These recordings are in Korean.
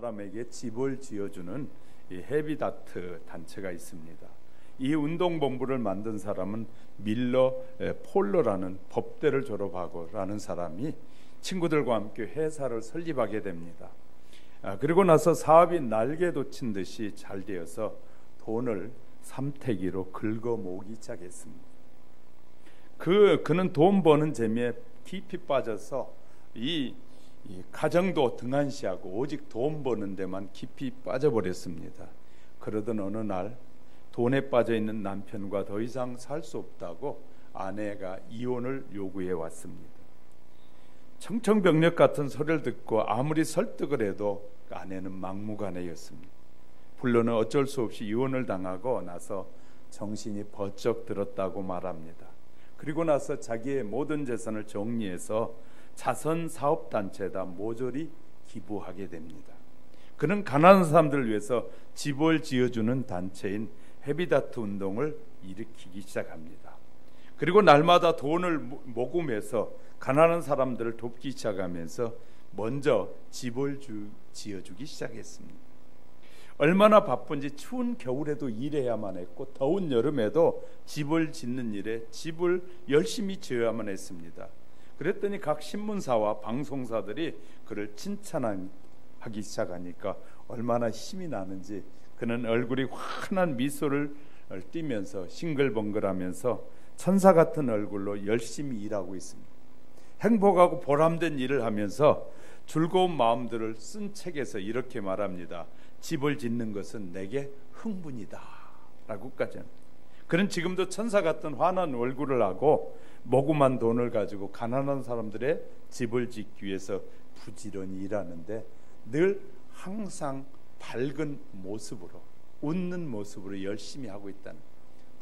사람에게 집을 지어주는 이 헤비다트 단체가 있습니다. 이 운동본부를 만든 사람은 밀러 폴러라는 법대를 졸업하고 라는 사람이 친구들과 함께 회사를 설립하게 됩니다. 그리고 나서 사업이 날개 돋친 듯이 잘 되어서 돈을 삼태기로 긁어 모으기 시작했습니다. 그는 돈 버는 재미에 깊이 빠져서 이 가정도 등한시하고 오직 돈 버는 데만 깊이 빠져버렸습니다. 그러던 어느 날 돈에 빠져있는 남편과 더 이상 살 수 없다고 아내가 이혼을 요구해 왔습니다. 청천벽력 같은 소리를 듣고 아무리 설득을 해도 아내는 막무가내였습니다. 불로는 어쩔 수 없이 이혼을 당하고 나서 정신이 번쩍 들었다고 말합니다. 그리고 나서 자기의 모든 재산을 정리해서 자선사업단체에다 모조리 기부하게 됩니다. 그는 가난한 사람들을 위해서 집을 지어주는 단체인 헤비다트 운동을 일으키기 시작합니다. 그리고 날마다 돈을 모금해서 가난한 사람들을 돕기 시작하면서 먼저 집을 지어주기 시작했습니다. 얼마나 바쁜지 추운 겨울에도 일해야만 했고 더운 여름에도 집을 짓는 일에 집을 열심히 지어야만 했습니다. 그랬더니 각 신문사와 방송사들이 그를 칭찬하기 시작하니까 얼마나 힘이 나는지 그는 얼굴이 환한 미소를 띠면서 싱글벙글하면서 천사 같은 얼굴로 열심히 일하고 있습니다. 행복하고 보람된 일을 하면서 즐거운 마음들을 쓴 책에서 이렇게 말합니다. 집을 짓는 것은 내게 흥분이다 라고까지 합니다. 그는 지금도 천사 같은 환한 얼굴을 하고 모금한 돈을 가지고 가난한 사람들의 집을 짓기 위해서 부지런히 일하는데 늘 항상 밝은 모습으로 웃는 모습으로 열심히 하고 있다는,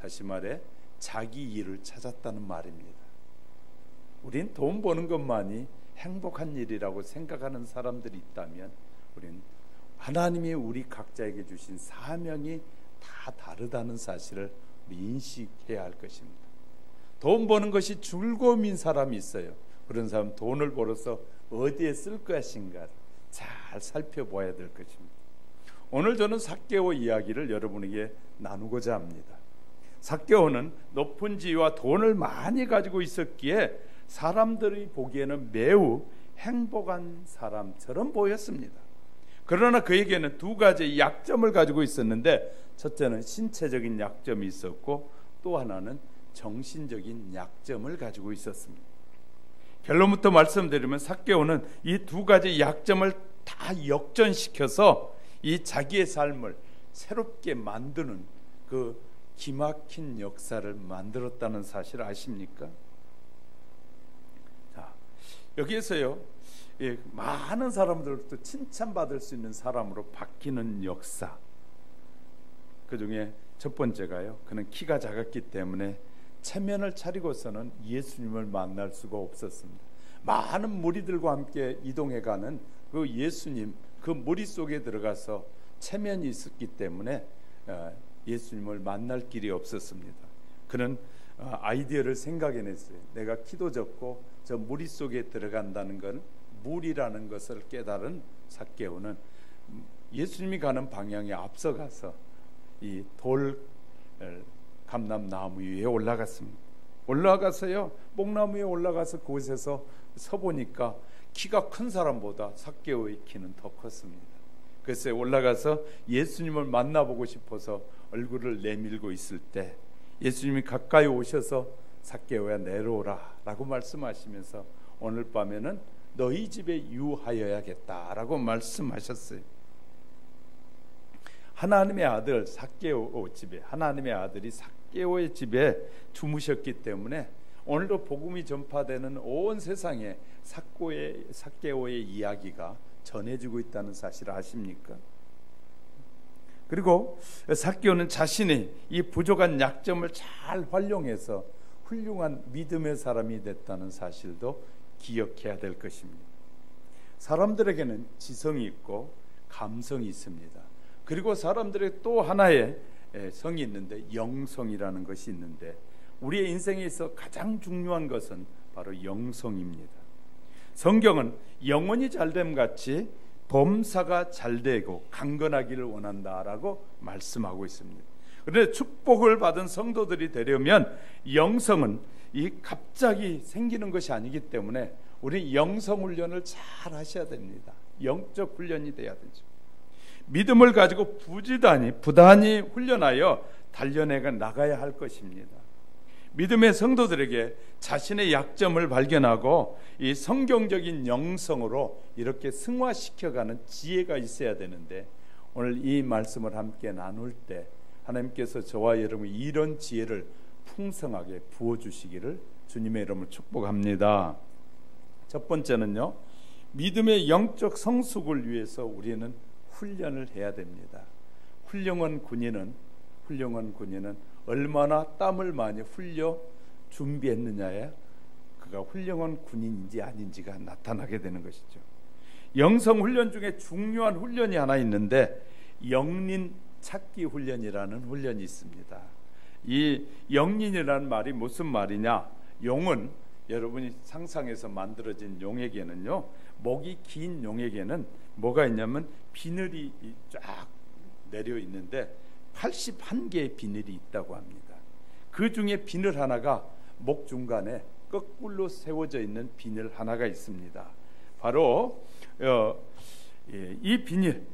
다시 말해 자기 일을 찾았다는 말입니다. 우린 돈 버는 것만이 행복한 일이라고 생각하는 사람들이 있다면 우린 하나님이 우리 각자에게 주신 사명이 다 다르다는 사실을 인식해야 할 것입니다. 돈 버는 것이 즐거움인 사람이 있어요. 그런 사람 돈을 벌어서 어디에 쓸 것인가를 잘 살펴봐야 될 것입니다. 오늘 저는 삭개오 이야기를 여러분에게 나누고자 합니다. 삭개오는 높은 지위와 돈을 많이 가지고 있었기에 사람들이 보기에는 매우 행복한 사람처럼 보였습니다. 그러나 그에게는 두 가지 약점을 가지고 있었는데, 첫째는 신체적인 약점이 있었고 또 하나는 정신적인 약점을 가지고 있었습니다. 결론부터 말씀드리면 삭개오는 이 두 가지 약점을 다 역전시켜서 이 자기의 삶을 새롭게 만드는 그 기막힌 역사를 만들었다는 사실 아십니까? 자, 여기에서요, 많은 사람들로부터 칭찬받을 수 있는 사람으로 바뀌는 역사, 그 중에 첫 번째가요, 그는 키가 작았기 때문에 체면을 차리고서는 예수님을 만날 수가 없었습니다. 많은 무리들과 함께 이동해가는 그 예수님, 그 무리 속에 들어가서 체면이 있었기 때문에 예수님을 만날 길이 없었습니다. 그는 아이디어를 생각해냈어요. 내가 키도 작고 저 무리 속에 들어간다는 건 물이라는 것을 깨달은 삭개오는 예수님이 가는 방향에 앞서가서 이 돌 감람나무 위에 올라갔습니다. 올라가서요, 뽕나무 위에 올라가서 그곳에서 서보니까 키가 큰 사람보다 삭개오의 키는 더 컸습니다. 그래서 올라가서 예수님을 만나보고 싶어서 얼굴을 내밀고 있을 때 예수님이 가까이 오셔서 삭개오야 내려오라 라고 말씀하시면서 오늘 밤에는 너희 집에 유하여야겠다 라고 말씀하셨어요. 하나님의 아들 삭개오 집에, 하나님의 아들이 삭개오의 집에 주무셨기 때문에 오늘도 복음이 전파되는 온 세상에 삭개오의 이야기가 전해지고 있다는 사실 아십니까? 그리고 삭개오는 자신의 이 부족한 약점을 잘 활용해서 훌륭한 믿음의 사람이 됐다는 사실도 기억해야 될 것입니다. 사람들에게는 지성이 있고 감성이 있습니다. 그리고 사람들의 또 하나의 성이 있는데 영성이라는 것이 있는데, 우리의 인생에 있어 가장 중요한 것은 바로 영성입니다. 성경은 영혼이 잘됨 같이 범사가 잘 되고 강건하기를 원한다라고 말씀하고 있습니다. 그런데 축복을 받은 성도들이 되려면 영성은 이 갑자기 생기는 것이 아니기 때문에 우리 영성 훈련을 잘 하셔야 됩니다. 영적 훈련이 돼야 되죠. 믿음을 가지고 부단히 훈련하여 단련해 나가야 할 것입니다. 믿음의 성도들에게 자신의 약점을 발견하고 이 성경적인 영성으로 이렇게 승화시켜가는 지혜가 있어야 되는데, 오늘 이 말씀을 함께 나눌 때 하나님께서 저와 여러분 이런 지혜를 풍성하게 부어주시기를 주님의 이름으로 축복합니다. 첫 번째는요, 믿음의 영적 성숙을 위해서 우리는 훈련을 해야 됩니다. 훌륭한 군인은 얼마나 땀을 많이 흘려 준비했느냐에 그가 훌륭한 군인인지 아닌지가 나타나게 되는 것이죠. 영성 훈련 중에 중요한 훈련이 하나 있는데 영린 찾기 훈련이라는 훈련이 있습니다. 이 영린이라는 말이 무슨 말이냐? 용은 여러분이 상상해서 만들어진 용에게는요, 목이 긴 용에게는 뭐가 있냐면 비늘이 쫙 내려 있는데 81개의 비늘이 있다고 합니다. 그 중에 비늘 하나가 목 중간에 거꾸로 세워져 있는 비늘 하나가 있습니다. 바로 이 비닐,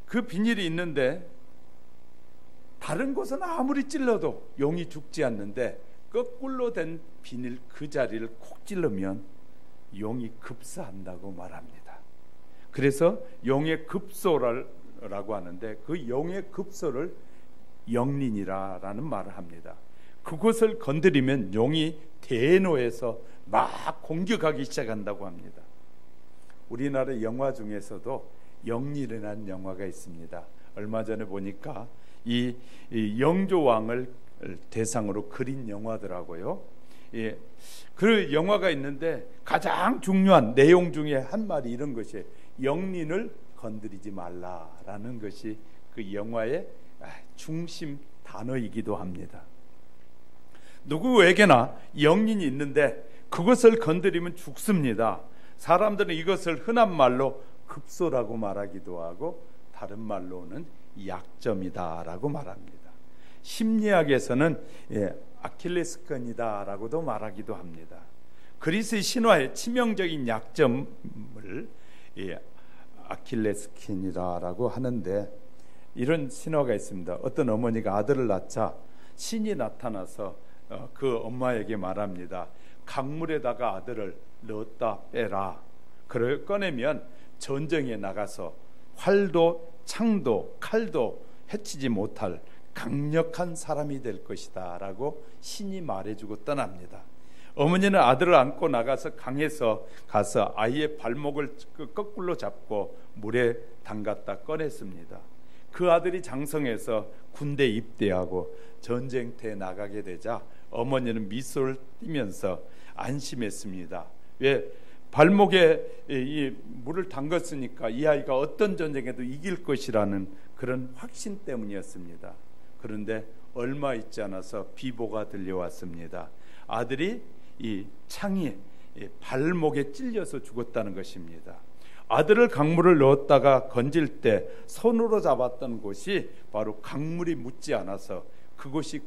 그 비닐이 있는데 다른 곳은 아무리 찔러도 용이 죽지 않는데 거꾸로 된 비닐 그 자리를 콕 찔르면 용이 급사한다고 말합니다. 그래서 용의 급소라고 하는데 그 용의 급소를 영린이라는 말을 합니다. 그곳을 건드리면 용이 대노해서 막 공격하기 시작한다고 합니다. 우리나라 영화 중에서도 영린이라는 영화가 있습니다. 얼마 전에 보니까 이 영조왕을 대상으로 그린 영화더라고요. 예, 그 영화가 있는데 가장 중요한 내용 중에 한 말이 이런 것이에요. 영린을 건드리지 말라라는 것이 그 영화의 중심 단어이기도 합니다. 누구에게나 영린이 있는데 그것을 건드리면 죽습니다. 사람들은 이것을 흔한 말로 급소라고 말하기도 하고 다른 말로는 약점이다라고 말합니다. 심리학에서는 아킬레스건이다라고도 말하기도 합니다. 그리스의 신화의 치명적인 약점을 아킬레스건이라고 하는데, 이런 신화가 있습니다. 어떤 어머니가 아들을 낳자 신이 나타나서 그 엄마에게 말합니다. 강물에다가 아들을 넣었다 빼라. 그걸 꺼내면 전쟁에 나가서 활도 창도 칼도 해치지 못할 강력한 사람이 될 것이다 라고 신이 말해주고 떠납니다. 어머니는 아들을 안고 나가서 강에서 가서 아이의 발목을 거꾸로 잡고 물에 담갔다 꺼냈습니다. 그 아들이 장성해서 군대 입대하고 전쟁터에 나가게 되자 어머니는 미소를 띠면서 안심했습니다. 왜? 발목에 이 물을 담갔으니까 이 아이가 어떤 전쟁에도 이길 것이라는 그런 확신 때문이었습니다. 그런데 얼마 있지 않아서 비보가 들려왔습니다. 아들이 이 창에 발목에 찔려서 죽었다는 것입니다. 아들을 강물을 넣었다가 건질 때 손으로 잡았던 곳이 바로 강물이 묻지 않아서 그곳이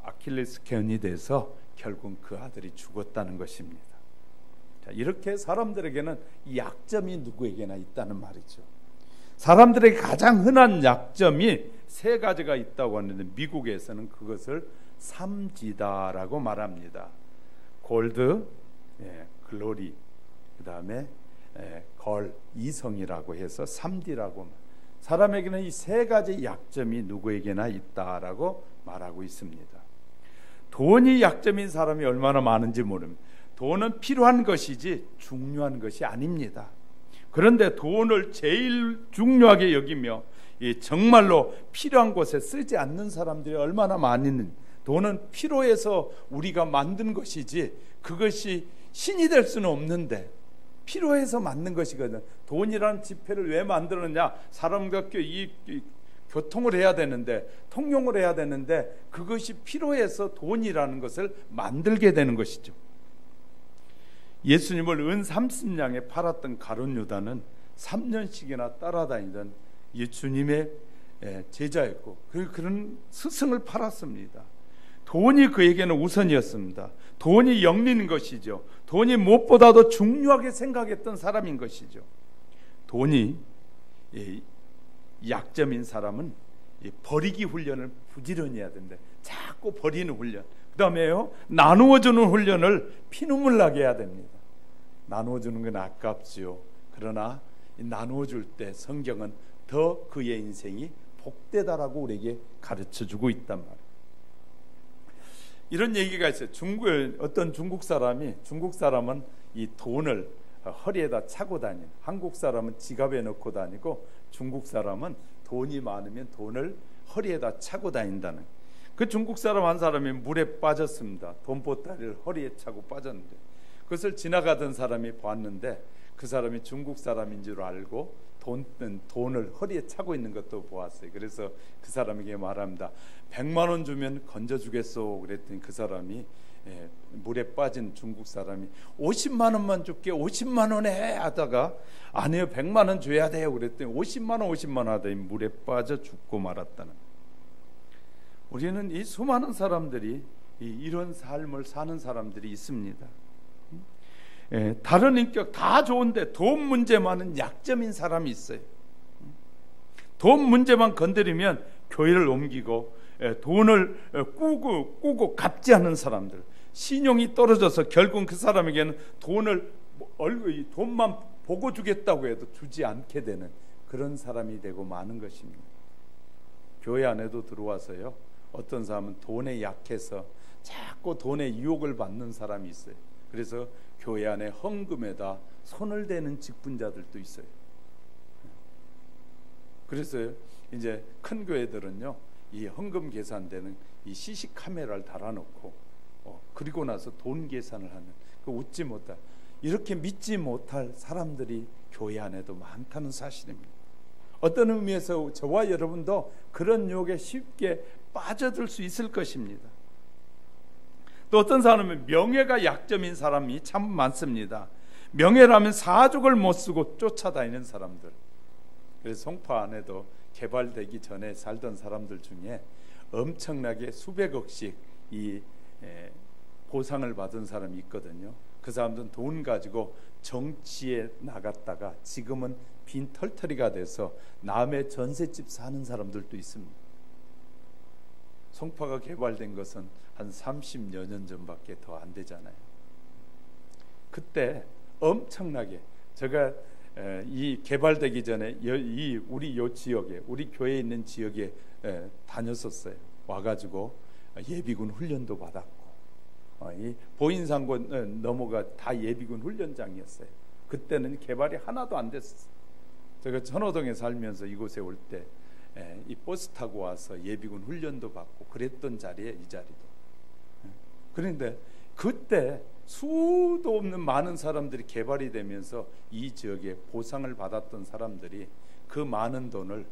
아킬레스건이 돼서 결국 그 아들이 죽었다는 것입니다. 자, 이렇게 사람들에게는 약점이 누구에게나 있다는 말이죠. 사람들에게 가장 흔한 약점이 세 가지가 있다고 하는데 미국에서는 그것을 3G다라고 말합니다. 골드, 글로리, 그 다음에 걸, 이성이라고 해서 3D라고. 사람에게는 이 세 가지 약점이 누구에게나 있다라고 말하고 있습니다. 돈이 약점인 사람이 얼마나 많은지 모릅니다. 돈은 필요한 것이지 중요한 것이 아닙니다. 그런데 돈을 제일 중요하게 여기며 정말로 필요한 곳에 쓰지 않는 사람들이 얼마나 많이 있는지. 돈은 필요해서 우리가 만든 것이지 그것이 신이 될 수는 없는데 필요해서 만든 것이거든. 돈이라는 지폐를 왜 만들었냐? 사람과 교통을 해야 되는데, 통용을 해야 되는데 그것이 필요해서 돈이라는 것을 만들게 되는 것이죠. 예수님을 은 30냥에 팔았던 가룟 유다는 3년씩이나 따라다니던 예수님의 제자였고 그런 스승을 팔았습니다. 돈이 그에게는 우선이었습니다. 돈이 영리인 것이죠. 돈이 무엇보다도 중요하게 생각했던 사람인 것이죠. 돈이 약점인 사람은 버리기 훈련을 부지런히 해야 된대. 자꾸 버리는 훈련. 그 다음에요, 나누어주는 훈련을 피눈물 나게 해야 됩니다. 나누어주는 건 아깝지요. 그러나 나누어줄 때 성경은 더 그의 인생이 복되다라고 우리에게 가르쳐주고 있단 말이에요. 이런 얘기가 있어요. 어떤 중국 사람은 이 돈을 허리에다 차고 다니는, 한국 사람은 지갑에 넣고 다니고 중국 사람은 돈이 많으면 돈을 허리에다 차고 다닌다는. 그 중국 사람 한 사람이 물에 빠졌습니다. 돈보따리를 허리에 차고 빠졌는데 그것을 지나가던 사람이 봤는데 그 사람이 중국 사람인 줄 알고 돈을 허리에 차고 있는 것도 보았어요. 그래서 그 사람에게 말합니다. 100만 원 주면 건져주겠소. 그랬더니 그 사람이 물에 빠진 중국 사람이 50만 원만 줄게, 50만 원에 하다가 아니요 100만 원 줘야 돼요. 그랬더니 50만 원 하더니 물에 빠져 죽고 말았다는. 우리는 이 수많은 사람들이 이런 삶을 사는 사람들이 있습니다. 다른 인격 다 좋은데 돈 문제만은 약점인 사람이 있어요. 돈 문제만 건드리면 교회를 옮기고 돈을 꾸고 갚지 않는 사람들, 신용이 떨어져서 결국 그 사람에게는 돈만 보고 주겠다고 해도 주지 않게 되는 그런 사람이 되고 마는 것입니다. 교회 안에도 들어와서요, 어떤 사람은 돈에 약해서 자꾸 돈의 유혹을 받는 사람이 있어요. 그래서 교회 안에 헌금에다 손을 대는 직분자들도 있어요. 그래서 이제 큰 교회들은요, 이 헌금 계산되는 이 CC 카메라를 달아놓고 그리고 나서 돈 계산을 하는, 그 웃지 못할, 이렇게 믿지 못할 사람들이 교회 안에도 많다는 사실입니다. 어떤 의미에서 저와 여러분도 그런 유혹에 쉽게 빠져들 수 있을 것입니다. 또 어떤 사람은 명예가 약점인 사람이 참 많습니다. 명예라면 사족을 못 쓰고 쫓아다니는 사람들. 그래서 송파 안에도 개발되기 전에 살던 사람들 중에 엄청나게 수백억씩 이 보상을 받은 사람이 있거든요. 그 사람들은 돈 가지고 정치에 나갔다가 지금은 빈털터리가 돼서 남의 전셋집 사는 사람들도 있습니다. 송파가 개발된 것은 한 30여 년 전밖에 더 안 되잖아요. 그때 엄청나게 제가 이 개발되기 전에 우리 요 지역에, 우리 교회에 있는 지역에 다녔었어요. 와가지고 예비군 훈련도 받았고, 이 보인산군 넘어가 다 예비군 훈련장이었어요. 그때는 개발이 하나도 안 됐었어요. 제가 천호동에 살면서 이곳에 올 때 이 버스 타고 와서 예비군 훈련도 받고 그랬던 자리에 이 자리도. 그런데 그때 수도 없는 많은 사람들이 개발이 되면서 이 지역에 보상을 받았던 사람들이 그 많은 돈을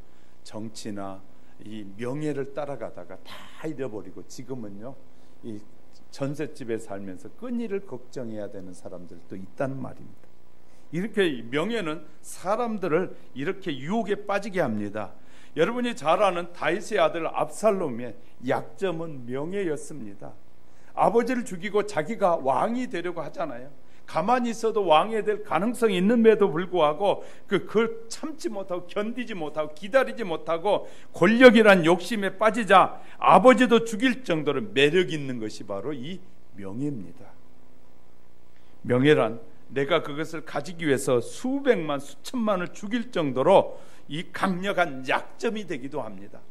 정치나 이 명예를 따라가다가 다 잃어버리고 지금은요, 이 전셋집에 살면서 끈이를 걱정해야 되는 사람들도 있다는 말입니다. 이렇게 명예는 사람들을 이렇게 유혹에 빠지게 합니다. 여러분이 잘 아는 다윗의 아들 압살롬의 약점은 명예였습니다. 아버지를 죽이고 자기가 왕이 되려고 하잖아요. 가만히 있어도 왕이 될 가능성이 있는데도 불구하고 그걸 참지 못하고 견디지 못하고 기다리지 못하고 권력이란 욕심에 빠지자 아버지도 죽일 정도로 매력 있는 것이 바로 이 명예입니다. 명예란 내가 그것을 가지기 위해서 수백만 수천만을 죽일 정도로 이 강력한 약점이 되기도 합니다.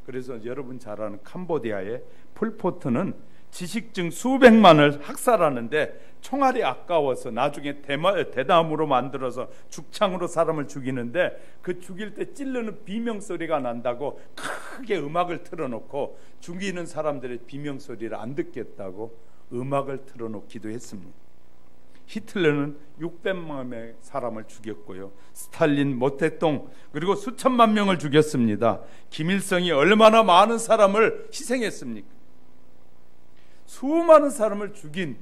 그래서 여러분 잘 아는 캄보디아의 폴포트는 지식증 수백만을 학살하는데 총알이 아까워서 나중에 대나무로 만들어서 죽창으로 사람을 죽이는데 그 죽일 때 찌르는 비명소리가 난다고 크게 음악을 틀어놓고 죽이는 사람들의 비명소리를 안 듣겠다고 음악을 틀어놓기도 했습니다. 히틀러는 600만의 사람을 죽였고요. 스탈린, 모태똥 그리고 수천만 명을 죽였습니다. 김일성이 얼마나 많은 사람을 희생했습니까? 수많은 사람을 죽인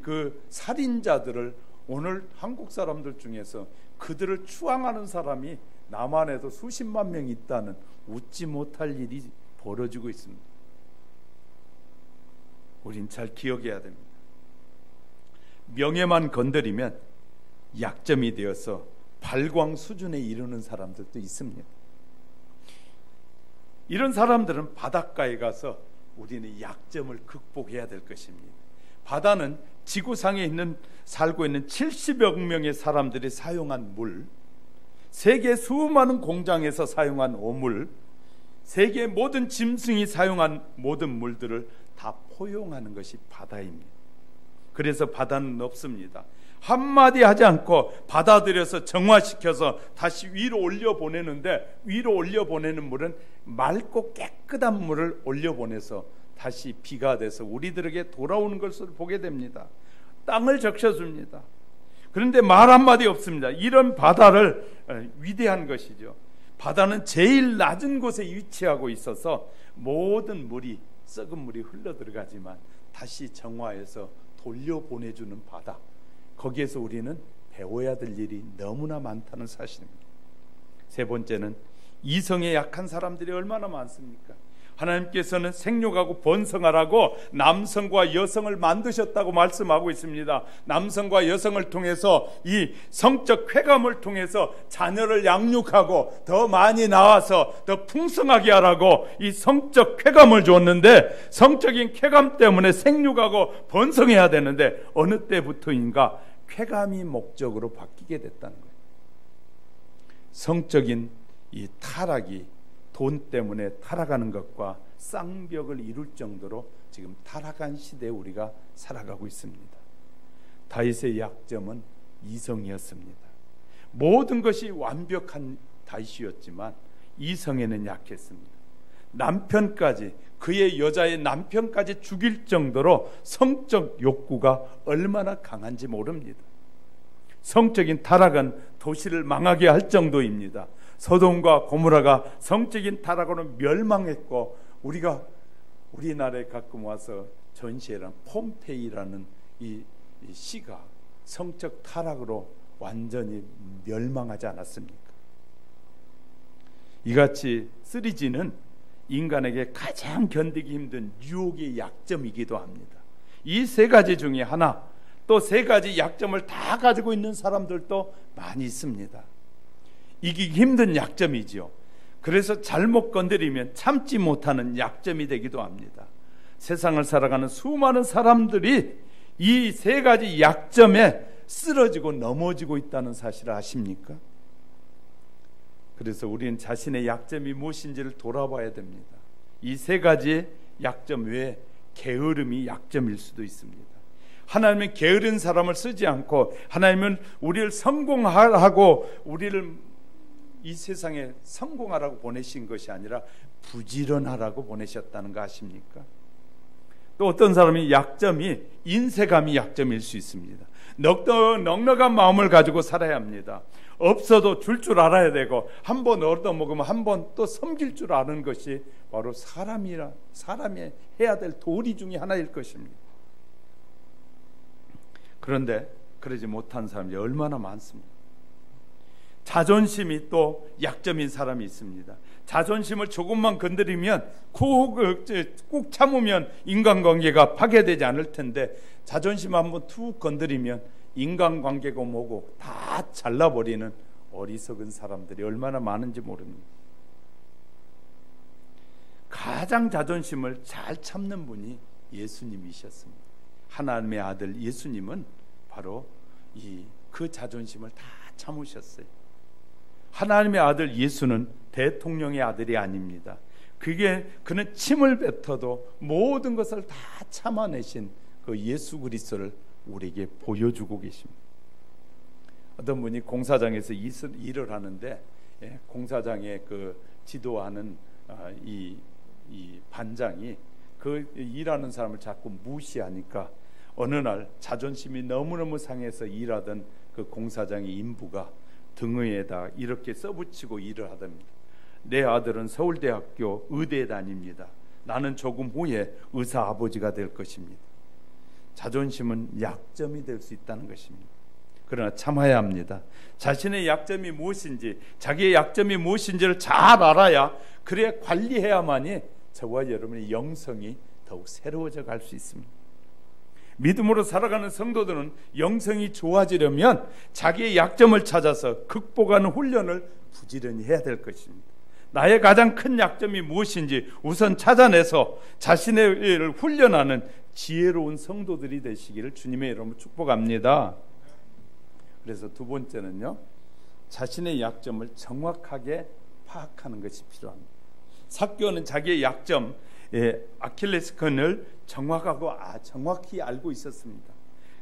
그 살인자들을 오늘 한국 사람들 중에서 그들을 추앙하는 사람이 남한에도 수십만 명 있다는 웃지 못할 일이 벌어지고 있습니다. 우린 잘 기억해야 됩니다. 명예만 건드리면 약점이 되어서 발광 수준에 이르는 사람들도 있습니다. 이런 사람들은 바닷가에 가서 우리는 약점을 극복해야 될 것입니다. 바다는 지구상에 살고 있는 70억 명의 사람들이 사용한 물, 세계 수많은 공장에서 사용한 오물, 세계 모든 짐승이 사용한 모든 물들을 다 포용하는 것이 바다입니다. 그래서 바다는 없습니다. 한마디 하지 않고 받아들여서 정화시켜서 다시 위로 올려보내는데, 위로 올려보내는 물은 맑고 깨끗한 물을 올려보내서 다시 비가 돼서 우리들에게 돌아오는 것을 보게 됩니다. 땅을 적셔줍니다. 그런데 말 한마디 없습니다. 이런 바다를 위대한 것이죠. 바다는 제일 낮은 곳에 위치하고 있어서 모든 물이, 썩은 물이 흘러들어가지만 다시 정화해서 돌려보내주는 바다, 거기에서 우리는 배워야 될 일이 너무나 많다는 사실입니다. 세 번째는 이성에 약한 사람들이 얼마나 많습니까? 하나님께서는 생육하고 번성하라고 남성과 여성을 만드셨다고 말씀하고 있습니다. 남성과 여성을 통해서 이 성적 쾌감을 통해서 자녀를 양육하고 더 많이 낳아서 더 풍성하게 하라고 이 성적 쾌감을 줬는데, 성적인 쾌감 때문에 생육하고 번성해야 되는데 어느 때부터인가 쾌감이 목적으로 바뀌게 됐다는 거예요. 성적인 이 타락이 돈 때문에 타락하는 것과 쌍벽을 이룰 정도로 지금 타락한 시대에 우리가 살아가고 있습니다. 다윗의 약점은 이성이었습니다. 모든 것이 완벽한 다윗이었지만 이성에는 약했습니다. 남편까지, 그의 여자의 남편까지 죽일 정도로 성적 욕구가 얼마나 강한지 모릅니다. 성적인 타락은 도시를 망하게 할 정도입니다. 소돔과 고모라가 성적인 타락으로 멸망했고, 우리나라에 가끔 와서 전시회란 폼페이라는 이 시가 성적 타락으로 완전히 멸망하지 않았습니까? 이같이 3G는 인간에게 가장 견디기 힘든 유혹의 약점이기도 합니다. 이 세 가지 중에 하나, 또 세 가지 약점을 다 가지고 있는 사람들도 많이 있습니다. 이기기 힘든 약점이지요. 그래서 잘못 건드리면 참지 못하는 약점이 되기도 합니다. 세상을 살아가는 수많은 사람들이 이 세 가지 약점에 쓰러지고 넘어지고 있다는 사실을 아십니까? 그래서 우리는 자신의 약점이 무엇인지를 돌아봐야 됩니다. 이 세 가지 약점 외에 게으름이 약점일 수도 있습니다. 하나님은 게으른 사람을 쓰지 않고, 하나님은 우리를 성공하라고, 우리를 이 세상에 성공하라고 보내신 것이 아니라 부지런하라고 보내셨다는 거 아십니까? 또 어떤 사람이 약점이 인색함이 약점일 수 있습니다. 넉넉한 마음을 가지고 살아야 합니다. 없어도 줄 알아야 되고, 한 번 얻어먹으면 한 번 또 섬길 줄 아는 것이 바로 사람이 해야 될 도리 중에 하나일 것입니다. 그런데 그러지 못한 사람이 얼마나 많습니다. 자존심이 또 약점인 사람이 있습니다. 자존심을 조금만 건드리면, 꾹 참으면 인간관계가 파괴되지 않을 텐데, 자존심 한번 툭 건드리면 인간관계가 뭐고 다 잘라버리는 어리석은 사람들이 얼마나 많은지 모릅니다. 가장 자존심을 잘 참는 분이 예수님이셨습니다. 하나님의 아들 예수님은 바로 그 자존심을 다 참으셨어요. 하나님의 아들 예수는 대통령의 아들이 아닙니다. 그는 침을 뱉어도 모든 것을 다 참아내신 그 예수 그리스도를 우리에게 보여주고 계십니다. 어떤 분이 공사장에서 일을 하는데, 공사장에 그 지도하는 이 반장이 그 일하는 사람을 자꾸 무시하니까 어느 날 자존심이 너무너무 상해서 일하던 그 공사장의 인부가 등에다 이렇게 써붙이고 일을 하답니다. 내 아들은 서울대학교 의대에 다닙니다. 나는 조금 후에 의사 아버지가 될 것입니다. 자존심은 약점이 될 수 있다는 것입니다. 그러나 참아야 합니다. 자신의 약점이 무엇인지, 자기의 약점이 무엇인지를 잘 알아야, 그래야 관리해야만이 저와 여러분의 영성이 더욱 새로워져 갈 수 있습니다. 믿음으로 살아가는 성도들은 영성이 좋아지려면 자기의 약점을 찾아서 극복하는 훈련을 부지런히 해야 될 것입니다. 나의 가장 큰 약점이 무엇인지 우선 찾아내서 자신의 일을 훈련하는 지혜로운 성도들이 되시기를 주님의 이름으로 축복합니다. 그래서 두 번째는요, 자신의 약점을 정확하게 파악하는 것이 필요합니다. 삭개오는 자기의 약점, 아킬레스건을 정확히 알고 있었습니다.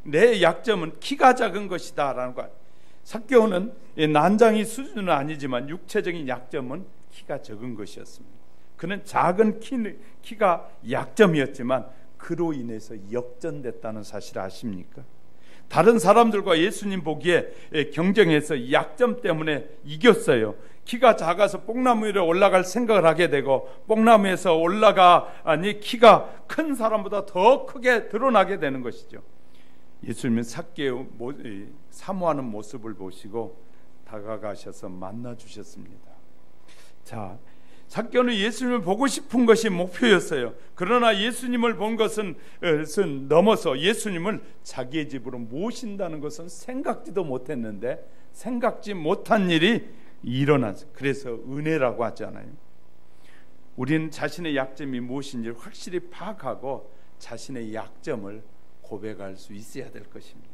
내 약점은 키가 작은 것이다 라는 것. 삭개오는 난장이 수준은 아니지만 육체적인 약점은 키가 적은 것이었습니다. 그는 작은 키가 약점이었지만 그로 인해서 역전됐다는 사실을 아십니까? 다른 사람들과 예수님 보기에 경쟁해서 약점 때문에 이겼어요. 키가 작아서 뽕나무 위로 올라갈 생각을 하게 되고, 뽕나무에서 올라가니 키가 큰 사람보다 더 크게 드러나게 되는 것이죠. 예수님은 삭개오 사모하는 모습을 보시고 다가가셔서 만나 주셨습니다. 자, 삭개오는 예수님을 보고 싶은 것이 목표였어요. 그러나 예수님을 본 것은 넘어서 예수님을 자기의 집으로 모신다는 것은 생각지도 못했는데, 생각지 못한 일이 일어났어요. 그래서 은혜라고 하잖아요. 우리는 자신의 약점이 무엇인지 확실히 파악하고 자신의 약점을 고백할 수 있어야 될 것입니다.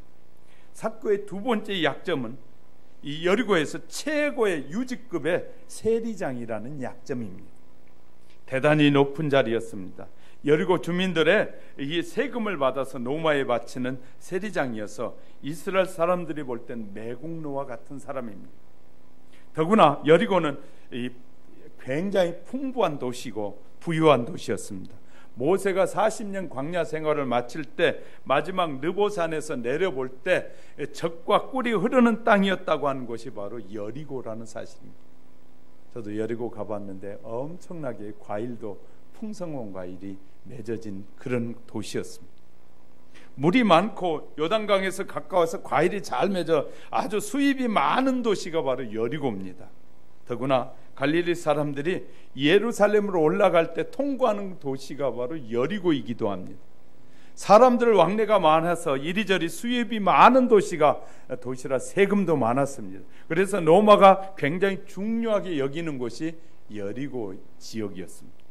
삭개오의 두 번째 약점은 이 여리고에서 최고의 유직급의 세리장이라는 약점입니다. 대단히 높은 자리였습니다. 여리고 주민들의 이 세금을 받아서 노마에 바치는 세리장이어서 이스라엘 사람들이 볼 땐 매국노와 같은 사람입니다. 더구나 여리고는 굉장히 풍부한 도시고 부유한 도시였습니다. 모세가 40년 광야 생활을 마칠 때 마지막 느보산에서 내려볼 때 젖과 꿀이 흐르는 땅이었다고 하는 곳이 바로 여리고라는 사실입니다. 저도 여리고 가봤는데 엄청나게 과일도 풍성한 과일이 맺어진 그런 도시였습니다. 물이 많고 요단강에서 가까워서 과일이 잘 맺어 아주 수입이 많은 도시가 바로 여리고입니다. 더구나 갈릴리 사람들이 예루살렘으로 올라갈 때 통과하는 도시가 바로 여리고이기도 합니다. 사람들 왕래가 많아서 이리저리 수입이 많은 도시라 세금도 많았습니다. 그래서 로마가 굉장히 중요하게 여기는 곳이 여리고 지역이었습니다.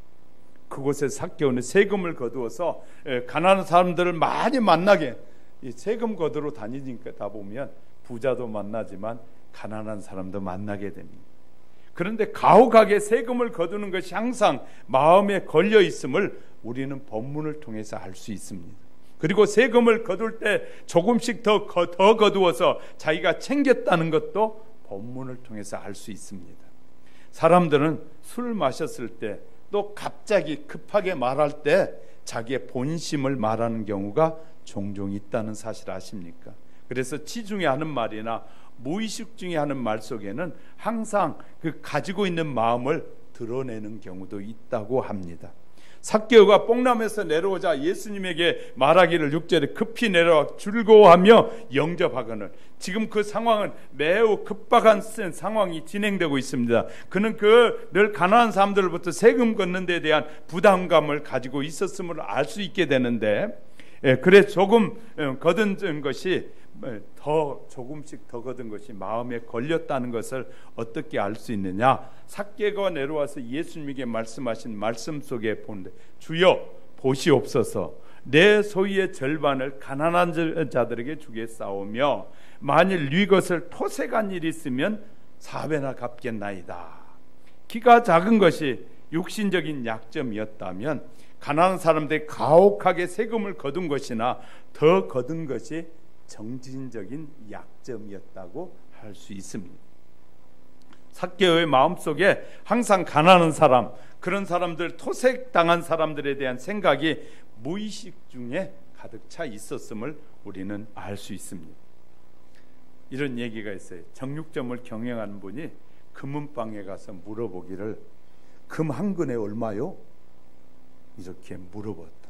그곳에 삭개오는 세금을 거두어서 가난한 사람들을 많이 만나게, 세금 거두러 다니니까 보면 부자도 만나지만 가난한 사람도 만나게 됩니다. 그런데 가혹하게 세금을 거두는 것이 항상 마음에 걸려 있음을 우리는 본문을 통해서 알 수 있습니다. 그리고 세금을 거둘 때 조금씩 더 거두어서 자기가 챙겼다는 것도 본문을 통해서 알 수 있습니다. 사람들은 술을 마셨을 때 또 갑자기 급하게 말할 때 자기의 본심을 말하는 경우가 종종 있다는 사실 아십니까? 그래서 지중에 하는 말이나 무의식 중에 하는 말 속에는 항상 그 가지고 있는 마음을 드러내는 경우도 있다고 합니다. 삭개오가 뽕나무에서 내려오자 예수님에게 말하기를 6절에 급히 내려와 즐거워하며 영접하거늘. 지금 그 상황은 매우 급박한 상황이 진행되고 있습니다. 그는 늘 가난한 사람들로부터 세금 걷는 데 대한 부담감을 가지고 있었음을 알 수 있게 되는데, 그래 조금 거둔 것이 조금씩 더 거둔 것이 마음에 걸렸다는 것을 어떻게 알 수 있느냐? 삭개오가 내려와서 예수님에게 말씀하신 말씀 속에 보는데, 주여 보시옵소서, 내 소유의 절반을 가난한 자들에게 주겠사오며 만일 네 것을 토색한 일이 있으면 4배나 갚겠나이다. 키가 작은 것이 육신적인 약점이었다면 가난한 사람들이 가혹하게 세금을 거둔 것이나 더 거둔 것이 정신적인 약점이었다고 할 수 있습니다. 삭개오의 마음속에 항상 가난한 사람, 그런 사람들, 토색당한 사람들에 대한 생각이 무의식 중에 가득 차 있었음을 우리는 알 수 있습니다. 이런 얘기가 있어요. 정육점을 경영하는 분이 금은방에 가서 물어보기를 금 한 근에 얼마요? 이렇게 물어봤다.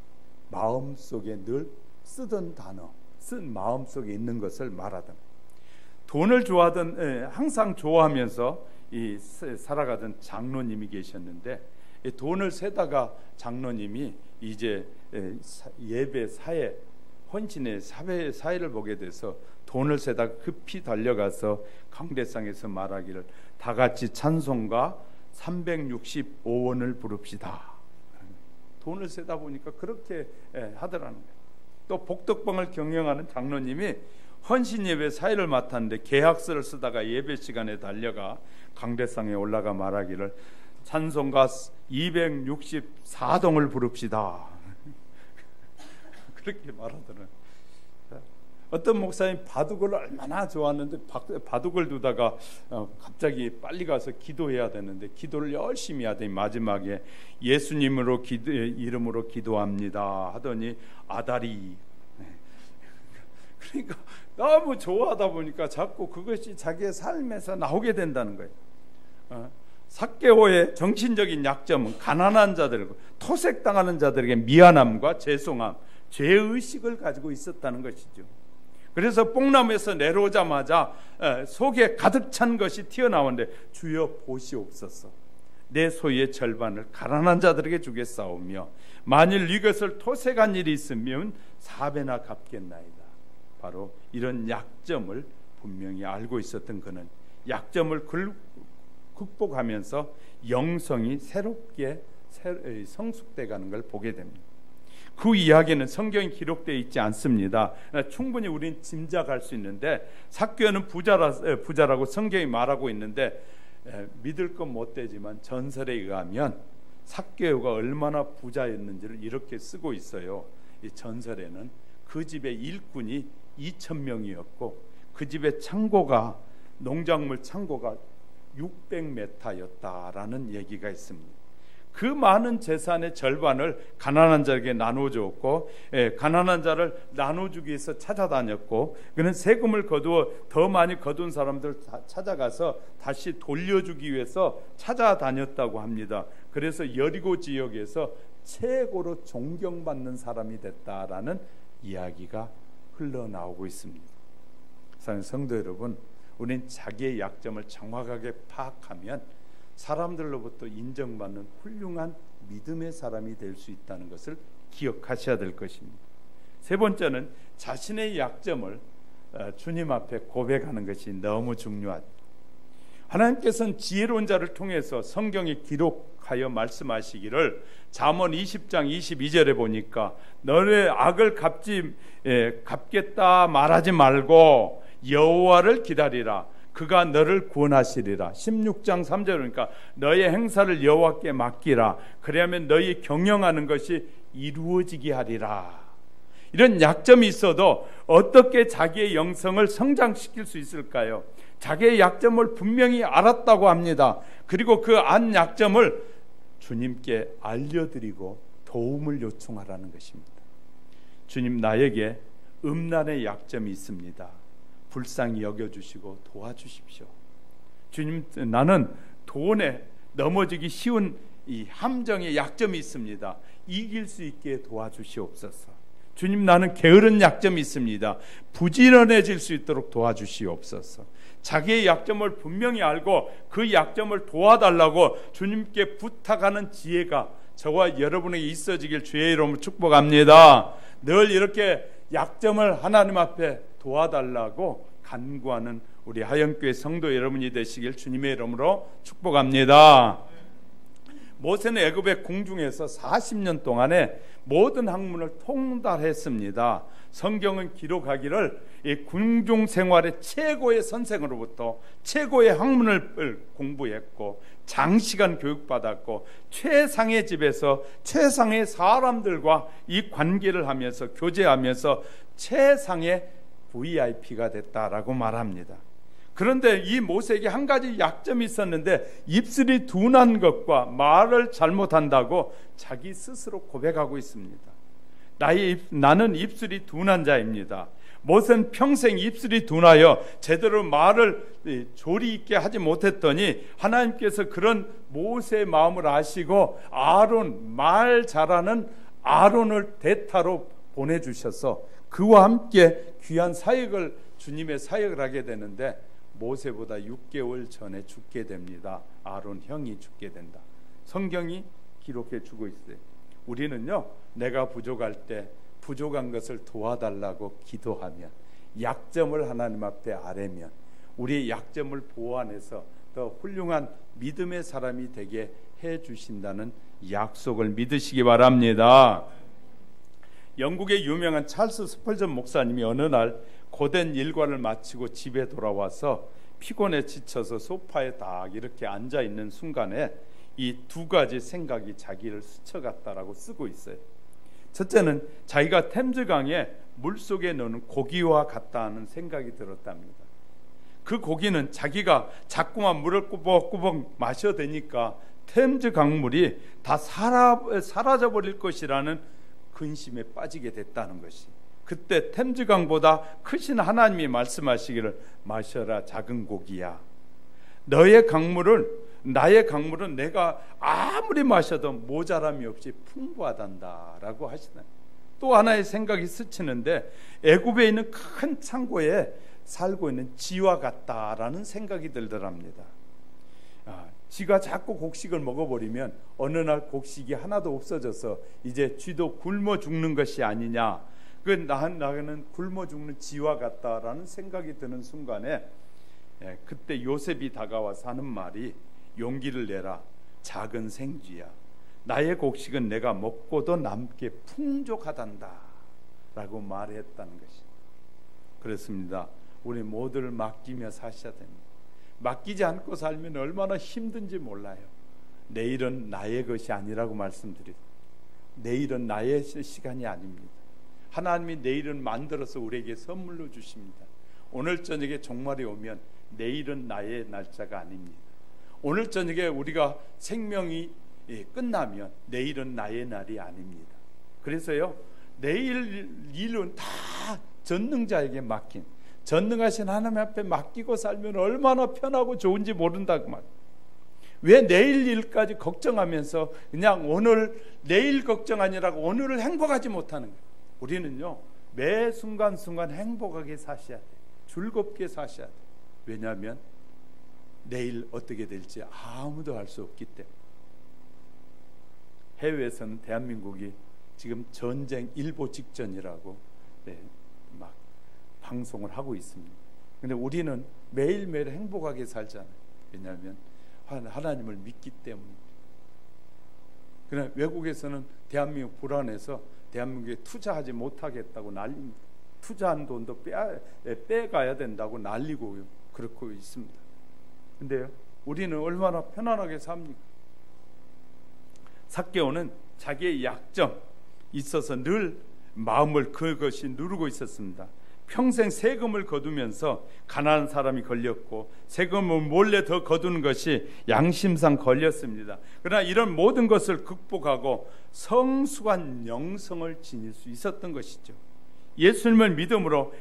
마음속에 늘 쓰던 단어, 쓴 마음속에 있는 것을 말하다. 돈을 좋아하던 항상 좋아하면서 살아가던 장로님이 계셨는데 돈을 세다가 장로님이 이제 예배 사회 헌신의 사회를 보게 돼서 돈을 세다가 급히 달려가서 강대상에서 말하기를 다 같이 찬송가 365원을 부릅시다. 돈을 세다 보니까 그렇게 하더라는 거예요. 또 복덕방을 경영하는 장로님이 헌신 예배 사회를 맡았는데 계약서를 쓰다가 예배 시간에 달려가 강대상에 올라가 말하기를 찬송가 264동을 부릅시다. 그렇게 말하더라고요. 어떤 목사님 바둑을 얼마나 좋아하는데 바둑을 두다가 갑자기 빨리 가서 기도해야 되는데 기도를 열심히 하더니 마지막에 예수님으로 이름으로 기도합니다 하더니 아다리. 그러니까 너무 좋아하다 보니까 자꾸 그것이 자기의 삶에서 나오게 된다는 거예요. 삭개오의 정신적인 약점은 가난한 자들, 토색당하는 자들에게 미안함과 죄송함, 죄의식을 가지고 있었다는 것이죠. 그래서 뽕나무에서 내려오자마자 속에 가득 찬 것이 튀어나오는데 주여 보시옵소서. 내 소유의 절반을 가난한 자들에게 주겠사오며 만일 이것을 토색한 일이 있으면 4배나 갚겠나이다. 바로 이런 약점을 분명히 알고 있었던 그는 약점을 극복하면서 영성이 새롭게 성숙돼 가는 걸 보게 됩니다. 그 이야기는 성경에 기록되어 있지 않습니다. 충분히 우리는 짐작할 수 있는데 삭개오는 부자라고 성경이 말하고 있는데 믿을 건 못 되지만 전설에 의하면 삭개오가 얼마나 부자였는지를 이렇게 쓰고 있어요. 이 전설에는 그 집의 일꾼이 2,000명이었고 그 집의 창고가 농작물 창고가 600m였다라는 얘기가 있습니다. 그 많은 재산의 절반을 가난한 자에게 나눠주었고 가난한 자를 나눠주기 위해서 찾아다녔고 그는 세금을 거두어 더 많이 거둔 사람들 찾아가서 다시 돌려주기 위해서 찾아다녔다고 합니다. 그래서 여리고 지역에서 최고로 존경받는 사람이 됐다라는 이야기가 흘러나오고 있습니다. 사랑하는 성도 여러분, 우리는 자기의 약점을 정확하게 파악하면 사람들로부터 인정받는 훌륭한 믿음의 사람이 될 수 있다는 것을 기억하셔야 될 것입니다. 세 번째는 자신의 약점을 주님 앞에 고백하는 것이 너무 중요하죠. 하나님께서는 지혜로운 자를 통해서 성경에 기록하여 말씀하시기를 잠언 20장 22절에 보니까 너의 악을 갚겠다 말하지 말고 여호와를 기다리라. 그가 너를 구원하시리라. 16장 3절 그러니까 너의 행사를 여호와께 맡기라. 그래야만 너희 경영하는 것이 이루어지게 하리라. 이런 약점이 있어도 어떻게 자기의 영성을 성장시킬 수 있을까요? 자기의 약점을 분명히 알았다고 합니다. 그리고 그 안 약점을 주님께 알려드리고 도움을 요청하라는 것입니다. 주님, 나에게 음란의 약점이 있습니다. 불쌍히 여겨주시고 도와주십시오. 주님, 나는 돈에 넘어지기 쉬운 이 함정의 약점이 있습니다. 이길 수 있게 도와주시옵소서. 주님, 나는 게으른 약점이 있습니다. 부지런해질 수 있도록 도와주시옵소서. 자기의 약점을 분명히 알고 그 약점을 도와달라고 주님께 부탁하는 지혜가 저와 여러분에게 있어지길 주의 이름으로 축복합니다. 늘 이렇게 약점을 하나님 앞에 도와달라고 간구하는 우리 하영교회 성도 여러분이 되시길 주님의 이름으로 축복합니다. 모세는 애굽의 궁중에서 40년 동안에 모든 학문을 통달했습니다. 성경은 기록하기를 이 궁중 생활의 최고의 선생으로부터 최고의 학문을 공부했고 장시간 교육받았고 최상의 집에서 최상의 사람들과 이 관계를 하면서 교제하면서 최상의 VIP가 됐다라고 말합니다. 그런데 이 모세에게 한 가지 약점이 있었는데 입술이 둔한 것과 말을 잘못한다고 자기 스스로 고백하고 있습니다. 나는 입술이 둔한 자입니다. 모세는 평생 입술이 둔하여 제대로 말을 조리 있게 하지 못했더니 하나님께서 그런 모세의 마음을 아시고 말 잘하는 아론을 대타로 보내주셔서 그와 함께 귀한 사역을 주님의 사역을 하게 되는데 모세보다 6개월 전에 죽게 됩니다. 아론 형이 죽게 된다. 성경이 기록해 주고 있어요. 우리는요, 내가 부족할 때 부족한 것을 도와달라고 기도하면, 약점을 하나님 앞에 아뢰면 우리의 약점을 보완해서 더 훌륭한 믿음의 사람이 되게 해 주신다는 약속을 믿으시기 바랍니다. 영국의 유명한 찰스 스펄전 목사님이 어느 날 고된 일과를 마치고 집에 돌아와서 피곤에 지쳐서 소파에 딱 이렇게 앉아 있는 순간에 이 두 가지 생각이 자기를 스쳐갔다라고 쓰고 있어요. 첫째는 자기가 템즈강에 물속에 넣는 고기와 같다는 생각이 들었답니다. 그 고기는 자기가 자꾸만 물을 꾸벅꾸벅 마셔대니까 템즈 강물이 다 사라져 버릴 것이라는 근심에 빠지게 됐다는 것이, 그때 템즈강보다 크신 하나님이 말씀하시기를 마셔라 작은 고기야, 나의 강물은 내가 아무리 마셔도 모자람이 없이 풍부하단다 라고 하시나요. 또 하나의 생각이 스치는데 애굽에 있는 큰 창고에 살고 있는 쥐와 같다라는 생각이 들더랍니다. 쥐가 자꾸 곡식을 먹어버리면 어느 날 곡식이 하나도 없어져서 이제 쥐도 굶어 죽는 것이 아니냐, 나는 굶어 죽는 쥐와 같다라는 생각이 드는 순간에 그때 요셉이 다가와서 하는 말이 용기를 내라 작은 생쥐야, 나의 곡식은 내가 먹고도 남게 풍족하단다 라고 말했다는 것이. 그렇습니다. 우리 모두를 맡기며 사셔야 됩니다. 맡기지 않고 살면 얼마나 힘든지 몰라요. 내일은 나의 것이 아니라고 말씀드립니다. 내일은 나의 시간이 아닙니다. 하나님이 내일은 만들어서 우리에게 선물로 주십니다. 오늘 저녁에 종말이 오면 내일은 나의 날짜가 아닙니다. 오늘 저녁에 우리가 생명이 끝나면 내일은 나의 날이 아닙니다. 그래서요, 내일 일은 다 전능자에게 맡긴, 전능하신 하나님 앞에 맡기고 살면 얼마나 편하고 좋은지 모른다고 말. 왜 내일 일까지 걱정하면서 그냥 오늘 내일 걱정 아니라고 오늘을 행복하지 못하는 거예요. 우리는요, 매 순간순간 행복하게 사셔야 돼요. 즐겁게 사셔야 돼요. 왜냐하면 내일 어떻게 될지 아무도 알 수 없기 때문에. 해외에서는 대한민국이 지금 전쟁 일보 직전이라고 막 방송을 하고 있습니다. 그런데 우리는 매일매일 행복하게 살잖아요. 왜냐하면 하나님을 믿기 때문입니다. 그러나 외국에서는 대한민국 불안해서 대한민국에 투자하지 못하겠다고 난립니다. 투자한 돈도 빼가야 된다고 난리고 그렇고 있습니다. 근데요, 우리는 얼마나 편안하게 삽니까? 삭개오는 자기의 약점 있어서 늘 마음을 그것이 누르고 있었습니다. 평생 세금을 거두면서 가난한 사람이 걸렸고 세금을 몰래 더 거두는 것이 양심상 걸렸습니다. 그러나 이런 모든 것을 극복하고 성숙한 영성을 지닐 수 있었던 것이죠. 예수님을 믿음으로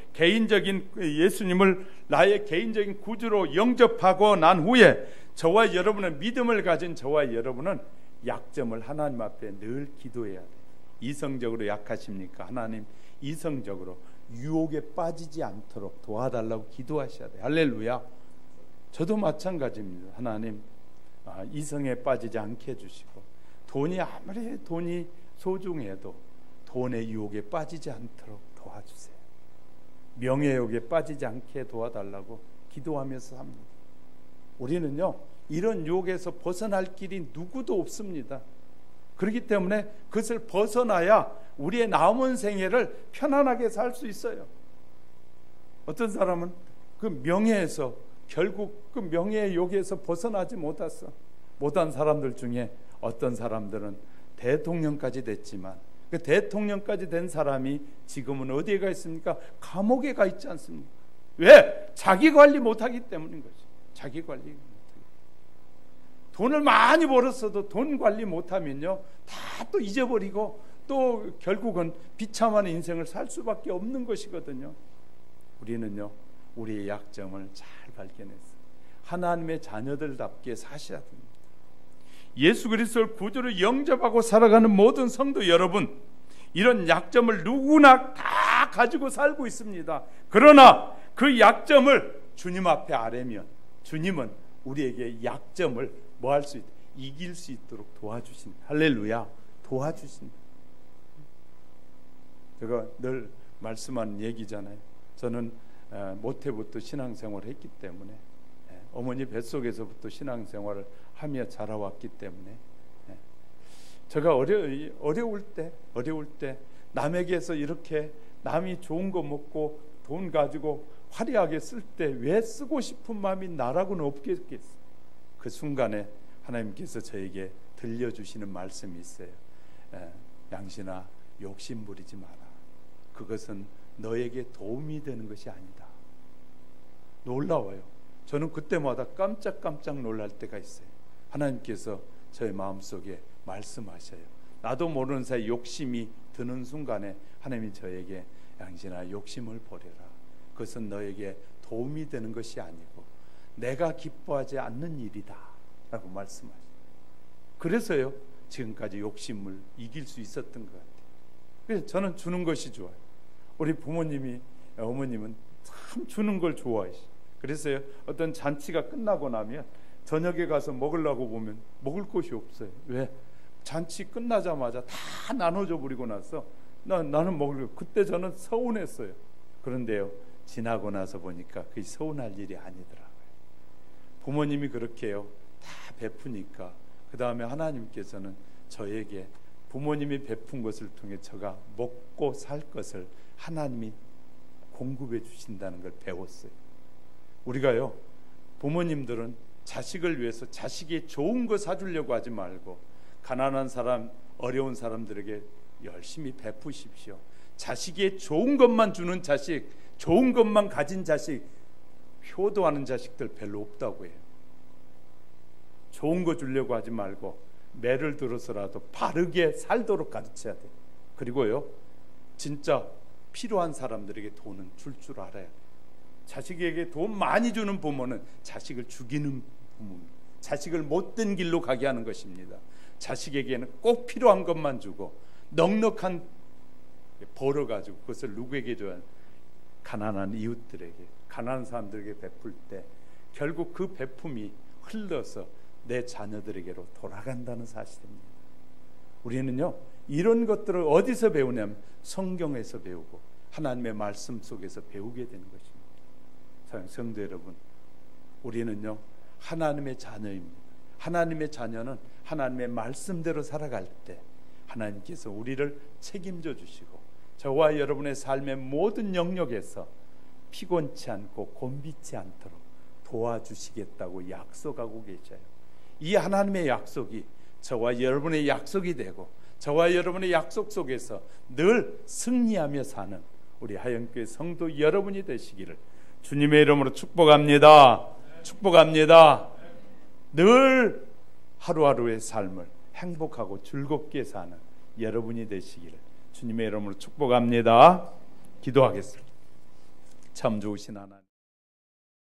예수님을 나의 개인적인 구주로 영접하고 난 후에 저와 여러분은 믿음을 가진 저와 여러분은 약점을 하나님 앞에 늘 기도해야 돼요. 이성적으로 약하십니까? 하나님, 이성적으로 유혹에 빠지지 않도록 도와달라고 기도하셔야 돼요. 할렐루야. 저도 마찬가지입니다. 하나님, 이성에 빠지지 않게 해주시고, 아무리 돈이 소중해도 돈의 유혹에 빠지지 않도록 도와주세요. 명예욕에 빠지지 않게 도와달라고 기도하면서 삽니다. 우리는요, 이런 유혹에서 벗어날 길이 누구도 없습니다. 그렇기 때문에 그것을 벗어나야 우리의 남은 생애를 편안하게 살 수 있어요. 어떤 사람은 그 명예에서 결국 그 명예의 욕에서 벗어나지 못한 사람들 중에 어떤 사람들은 대통령까지 됐지만 그 대통령까지 된 사람이 지금은 어디에 가 있습니까? 감옥에 가 있지 않습니까? 왜? 자기 관리 못하기 때문인 거죠. 자기 관리 못하기. 돈을 많이 벌었어도 돈 관리 못하면요, 다 또 잊어버리고 또 결국은 비참한 인생을 살 수밖에 없는 것이거든요. 우리는요, 우리의 약점을 잘 발견해서 하나님의 자녀들답게 사셔야 됩니다. 예수 그리스도를 구주로 영접하고 살아가는 모든 성도 여러분, 이런 약점을 누구나 다 가지고 살고 있습니다. 그러나 그 약점을 주님 앞에 아뢰면 주님은 우리에게 약점을 뭐 할 수 있다? 이길 수 있도록 도와주신다. 할렐루야. 도와주신다. 제가 늘 말씀하는 얘기잖아요. 저는 모태부터 신앙생활을 했기 때문에, 어머니 뱃속에서부터 신앙생활을 하며 자라왔기 때문에, 제가 어려울 때 남에게서 이렇게 남이 좋은 거 먹고 돈 가지고 화려하게 쓸 때 왜 쓰고 싶은 마음이 나라고는 없겠어요. 그 순간에 하나님께서 저에게 들려주시는 말씀이 있어요. 양신아, 욕심 부리지 마라. 그것은 너에게 도움이 되는 것이 아니다. 놀라워요. 저는 그때마다 깜짝깜짝 놀랄 때가 있어요. 하나님께서 저의 마음속에 말씀하셔요. 나도 모르는 사이 욕심이 드는 순간에 하나님이 저에게 양신아, 욕심을 버려라. 그것은 너에게 도움이 되는 것이 아니고 내가 기뻐하지 않는 일이다 라고 말씀하셔요. 그래서요, 지금까지 욕심을 이길 수 있었던 것 같아요. 그래서 저는 주는 것이 좋아요. 우리 부모님이, 어머님은 참 주는 걸 좋아하시죠. 그래서요, 어떤 잔치가 끝나고 나면 저녁에 가서 먹으려고 보면 먹을 곳이 없어요. 왜? 잔치 끝나자마자 다 나눠줘 버리고 나서 나는 먹으려고. 그때 저는 서운했어요. 그런데요, 지나고 나서 보니까 그게 서운할 일이 아니더라고요. 부모님이 그렇게요 다 베푸니까 그 다음에 하나님께서는 저에게 부모님이 베푼 것을 통해 제가 먹고 살 것을 하나님이 공급해 주신다는 걸 배웠어요. 우리가요, 부모님들은 자식을 위해서 자식이 좋은 거 사주려고 하지 말고 가난한 사람, 어려운 사람들에게 열심히 베푸십시오. 자식이 좋은 것만 주는 자식, 좋은 것만 가진 자식, 효도하는 자식들 별로 없다고 해요. 좋은 거 주려고 하지 말고 매를 들어서라도 바르게 살도록 가르쳐야 돼요. 그리고요, 진짜 필요한 사람들에게 돈은 줄 줄 알아야 돼요. 자식에게 돈 많이 주는 부모는 자식을 죽이는 부모입니다. 자식을 못된 길로 가게 하는 것입니다. 자식에게는 꼭 필요한 것만 주고 넉넉한 벌어가지고 그것을 누구에게 줘야, 가난한 이웃들에게, 가난한 사람들에게 베풀 때 결국 그 베품이 흘러서 내 자녀들에게로 돌아간다는 사실입니다. 우리는요, 이런 것들을 어디서 배우냐면 성경에서 배우고 하나님의 말씀 속에서 배우게 되는 것입니다. 사랑하는 성도 여러분, 우리는요 하나님의 자녀입니다. 하나님의 자녀는 하나님의 말씀대로 살아갈 때 하나님께서 우리를 책임져 주시고 저와 여러분의 삶의 모든 영역에서 피곤치 않고 곤비치 않도록 도와주시겠다고 약속하고 계셔요. 이 하나님의 약속이 저와 여러분의 약속이 되고 저와 여러분의 약속 속에서 늘 승리하며 사는 우리 하영교회 성도 여러분이 되시기를 주님의 이름으로 축복합니다. 축복합니다. 늘 하루하루의 삶을 행복하고 즐겁게 사는 여러분이 되시기를 주님의 이름으로 축복합니다. 기도하겠습니다. 참 좋으신 하나님,